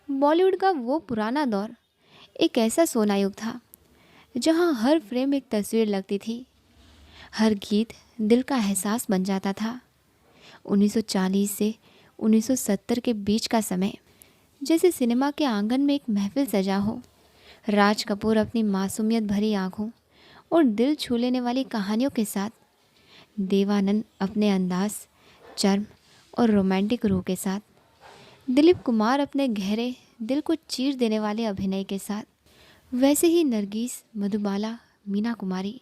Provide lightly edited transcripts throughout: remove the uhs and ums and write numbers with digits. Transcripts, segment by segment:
बॉलीवुड का वो पुराना दौर एक ऐसा सोना युग था जहां हर फ्रेम एक तस्वीर लगती थी, हर गीत दिल का एहसास बन जाता था। 1940 से 1970 के बीच का समय जैसे सिनेमा के आंगन में एक महफिल सजा हो। राज कपूर अपनी मासूमियत भरी आंखों और दिल छू लेने वाली कहानियों के साथ, देवानंद अपने अंदाज, चर्म और रोमांटिक रूह के साथ, दिलीप कुमार अपने गहरे दिल को चीर देने वाले अभिनय के साथ, वैसे ही नरगिस, मधुबाला, मीना कुमारी,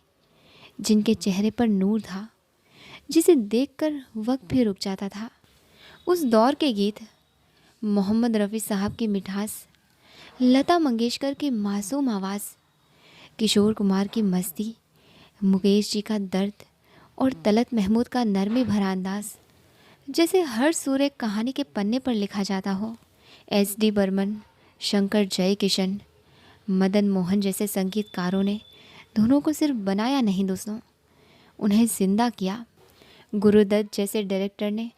जिनके चेहरे पर नूर था जिसे देखकर वक्त भी रुक जाता था। उस दौर के गीत, मोहम्मद रफ़ी साहब की मिठास, लता मंगेशकर की मासूम आवाज़, किशोर कुमार की मस्ती, मुकेश जी का दर्द और तलत महमूद का नरमी भरा अंदाज, जैसे हर सुर एक कहानी के पन्ने पर लिखा जाता हो। एस डी बर्मन, शंकर जयकिशन, मदन मोहन जैसे संगीतकारों ने धुनों को सिर्फ बनाया नहीं दोस्तों, उन्हें जिंदा किया। गुरुदत्त जैसे डायरेक्टर ने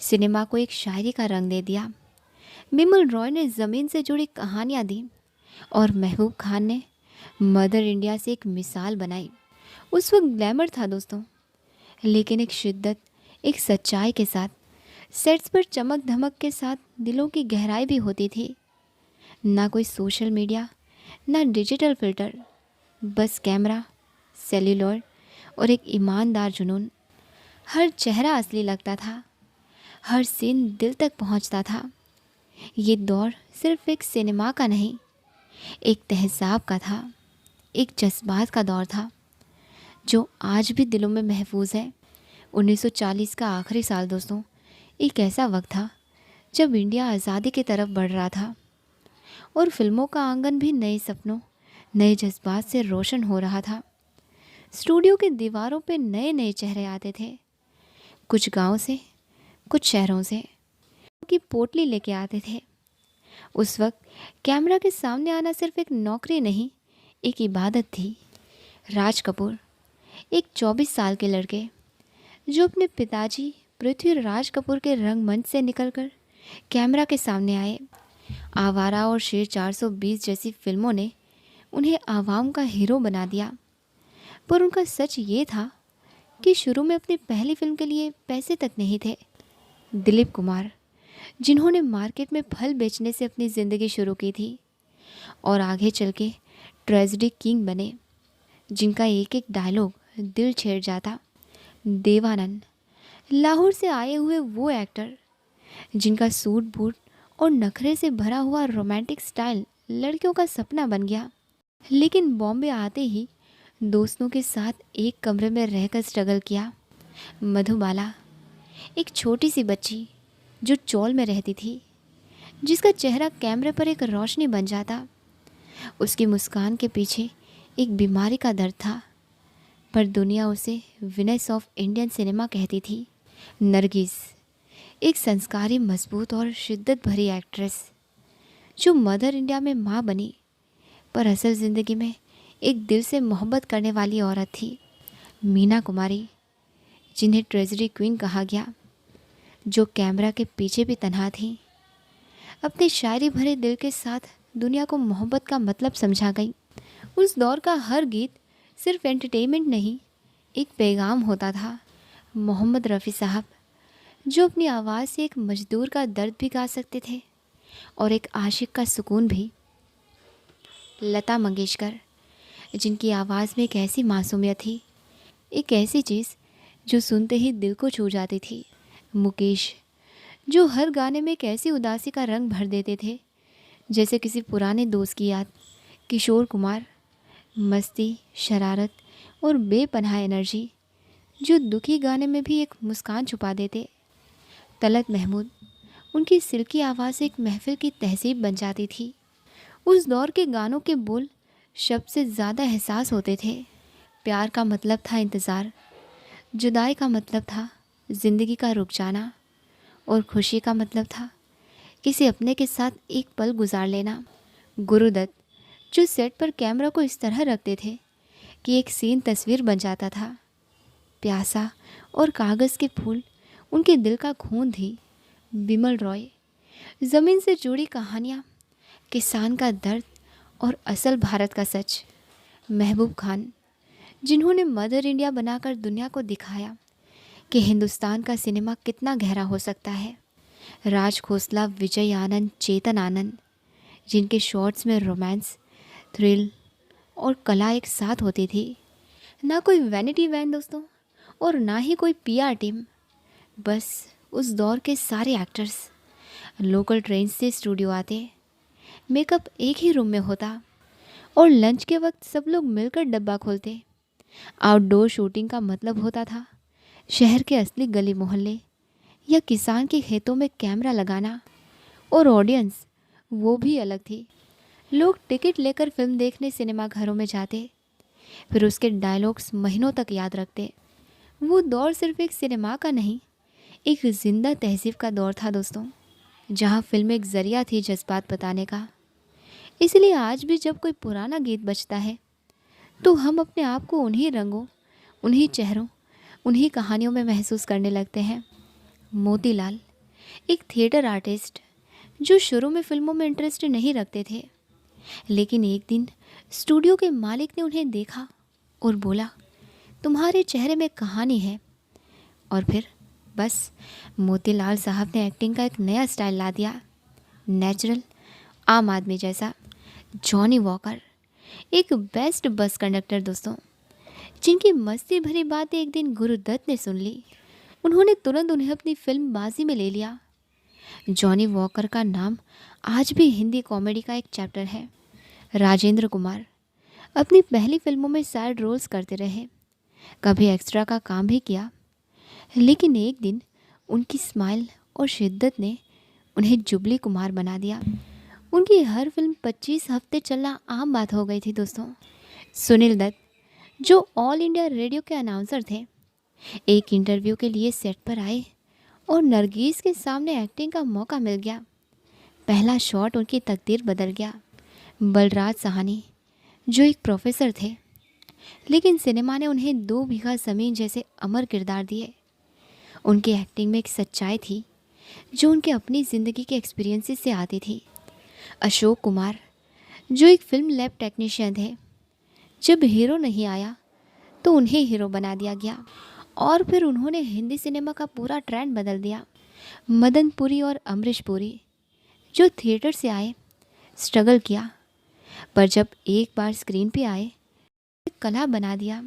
सिनेमा को एक शायरी का रंग दे दिया। बिमल रॉय ने ज़मीन से जुड़ी कहानियाँ दी और महबूब खान ने मदर इंडिया से एक मिसाल बनाई। उस वक्त ग्लैमर था दोस्तों, लेकिन एक शिद्दत, एक सच्चाई के साथ। सेट्स पर चमक धमक के साथ दिलों की गहराई भी होती थी। ना कोई सोशल मीडिया, ना डिजिटल फिल्टर, बस कैमरा, सेल्यूलॉइड और एक ईमानदार जुनून। हर चेहरा असली लगता था, हर सीन दिल तक पहुंचता था। ये दौर सिर्फ एक सिनेमा का नहीं, एक तहज़ाब का था, एक जज्बात का दौर था जो आज भी दिलों में महफूज है। 1940 का आखिरी साल दोस्तों एक ऐसा वक्त था जब इंडिया आज़ादी की तरफ बढ़ रहा था और फिल्मों का आंगन भी नए सपनों, नए जज्बात से रोशन हो रहा था। स्टूडियो की दीवारों पे नए नए चेहरे आते थे, कुछ गांव से, कुछ शहरों से, की पोटली लेके आते थे। उस वक्त कैमरा के सामने आना सिर्फ एक नौकरी नहीं, एक इबादत थी। राज कपूर, एक 24 साल के लड़के जो अपने पिताजी पृथ्वीराज कपूर के रंगमंच से निकलकर कैमरा के सामने आए। आवारा और शेर 420 जैसी फिल्मों ने उन्हें आवाम का हीरो बना दिया, पर उनका सच ये था कि शुरू में अपनी पहली फिल्म के लिए पैसे तक नहीं थे। दिलीप कुमार, जिन्होंने मार्केट में फल बेचने से अपनी ज़िंदगी शुरू की थी और आगे चल के ट्रेजेडी किंग बने, जिनका एक एक डायलॉग दिल छेड़ जाता। देवानंद, लाहौर से आए हुए वो एक्टर जिनका सूट बूट और नखरे से भरा हुआ रोमांटिक स्टाइल लड़कियों का सपना बन गया, लेकिन बॉम्बे आते ही दोस्तों के साथ एक कमरे में रहकर स्ट्रगल किया। मधुबाला, एक छोटी सी बच्ची जो चौल में रहती थी, जिसका चेहरा कैमरे पर एक रोशनी बन जाता। उसकी मुस्कान के पीछे एक बीमारी का दर्द था, पर दुनिया उसे विनेस ऑफ इंडियन सिनेमा कहती थी। नरगिस, एक संस्कारी, मजबूत और शिद्दत भरी एक्ट्रेस जो मदर इंडिया में माँ बनी, पर असल ज़िंदगी में एक दिल से मोहब्बत करने वाली औरत थी। मीना कुमारी, जिन्हें ट्रेजेडी क्वीन कहा गया, जो कैमरा के पीछे भी तन्हा थी, अपने शायरी भरे दिल के साथ दुनिया को मोहब्बत का मतलब समझा गई। उस दौर का हर गीत सिर्फ एंटरटेनमेंट नहीं, एक पैगाम होता था। मोहम्मद रफ़ी साहब, जो अपनी आवाज़ से एक मजदूर का दर्द भी गा सकते थे और एक आशिक का सुकून भी। लता मंगेशकर, जिनकी आवाज़ में एक ऐसी मासूमियत थी, एक ऐसी चीज़ जो सुनते ही दिल को छू जाती थी। मुकेश, जो हर गाने में एक ऐसी उदासी का रंग भर देते थे जैसे किसी पुराने दोस्त की याद। किशोर कुमार, मस्ती, शरारत और बेपनाह एनर्जी, जो दुखी गाने में भी एक मुस्कान छुपा देते। तलत महमूद, उनकी सिल्की आवाज़ से एक महफिल की तहज़ीब बन जाती थी। उस दौर के गानों के बोल शब्द से ज़्यादा एहसास होते थे। प्यार का मतलब था इंतज़ार, जुदाई का मतलब था ज़िंदगी का रुक जाना, और खुशी का मतलब था किसी अपने के साथ एक पल गुजार लेना। गुरुदत्त, जो सेट पर कैमरा को इस तरह रखते थे कि एक सीन तस्वीर बन जाता था। प्यासा और कागज़ के फूल उनके दिल का खून थी। बिमल रॉय, ज़मीन से जुड़ी कहानियाँ किसान का दर्द और असल भारत का सच। महबूब खान, जिन्होंने मदर इंडिया बनाकर दुनिया को दिखाया कि हिंदुस्तान का सिनेमा कितना गहरा हो सकता है। राज खोसला, विजय आनंद, चेतन आनंद, जिनके शॉट्स में रोमांस, थ्रिल और कला एक साथ होती थी। ना कोई वैनिटी वैन दोस्तों, और ना ही कोई पीआर टीम। बस उस दौर के सारे एक्टर्स लोकल ट्रेन से स्टूडियो आते, मेकअप एक ही रूम में होता और लंच के वक्त सब लोग मिलकर डब्बा खोलते। आउटडोर शूटिंग का मतलब होता था शहर के असली गली मोहल्ले या किसान के खेतों में कैमरा लगाना। और ऑडियंस वो भी अलग थी। लोग टिकट लेकर फिल्म देखने सिनेमा घरों में जाते, फिर उसके डायलॉग्स महीनों तक याद रखते। वो दौर सिर्फ एक सिनेमा का नहीं, एक जिंदा तहजीब का दौर था दोस्तों, जहाँ फिल्म एक जरिया थी जज्बात बताने का। इसलिए आज भी जब कोई पुराना गीत बजता है तो हम अपने आप को उन्हीं रंगों, उन्हीं चेहरों, उन्हीं कहानियों में महसूस करने लगते हैं। मोतीलाल, एक थिएटर आर्टिस्ट जो शुरू में फिल्मों में इंटरेस्ट नहीं रखते थे, लेकिन एक दिन स्टूडियो के मालिक ने उन्हें देखा और बोला, तुम्हारे चेहरे में कहानी है। और फिर बस मोतीलाल साहब ने एक्टिंग का एक नया स्टाइल ला दिया, नेचुरल, आम आदमी जैसा। जॉनी वॉकर, एक बेस्ट बस कंडक्टर दोस्तों, जिनकी मस्ती भरी बातें एक दिन गुरुदत्त ने सुन ली। उन्होंने तुरंत उन्हें अपनी फिल्म बाजी में ले लिया। जॉनी वॉकर का नाम आज भी हिंदी कॉमेडी का एक चैप्टर है। राजेंद्र कुमार अपनी पहली फिल्मों में सैड रोल्स करते रहे, कभी एक्स्ट्रा का काम भी किया, लेकिन एक दिन उनकी स्माइल और शिद्दत ने उन्हें जुबली कुमार बना दिया। उनकी हर फिल्म 25 हफ्ते चलना आम बात हो गई थी दोस्तों। सुनील दत्त, जो ऑल इंडिया रेडियो के अनाउंसर थे, एक इंटरव्यू के लिए सेट पर आए और नरगिस के सामने एक्टिंग का मौका मिल गया। पहला शॉट उनकी तकदीर बदल गया। बलराज साहनी, जो एक प्रोफेसर थे, लेकिन सिनेमा ने उन्हें 2 बीघा ज़मीन जैसे अमर किरदार दिए। उनकी एक्टिंग में एक सच्चाई थी जो उनके अपनी ज़िंदगी के एक्सपीरियंसेस से आती थी। अशोक कुमार, जो एक फिल्म लैब टेक्नीशियन थे, जब हीरो नहीं आया तो उन्हें हीरो बना दिया गया और फिर उन्होंने हिंदी सिनेमा का पूरा ट्रेंड बदल दिया। मदन पुरी और अमरीश पुरी, जो थिएटर से आए, स्ट्रगल किया, पर जब एक बार स्क्रीन पे आए, एक कला बना दिया।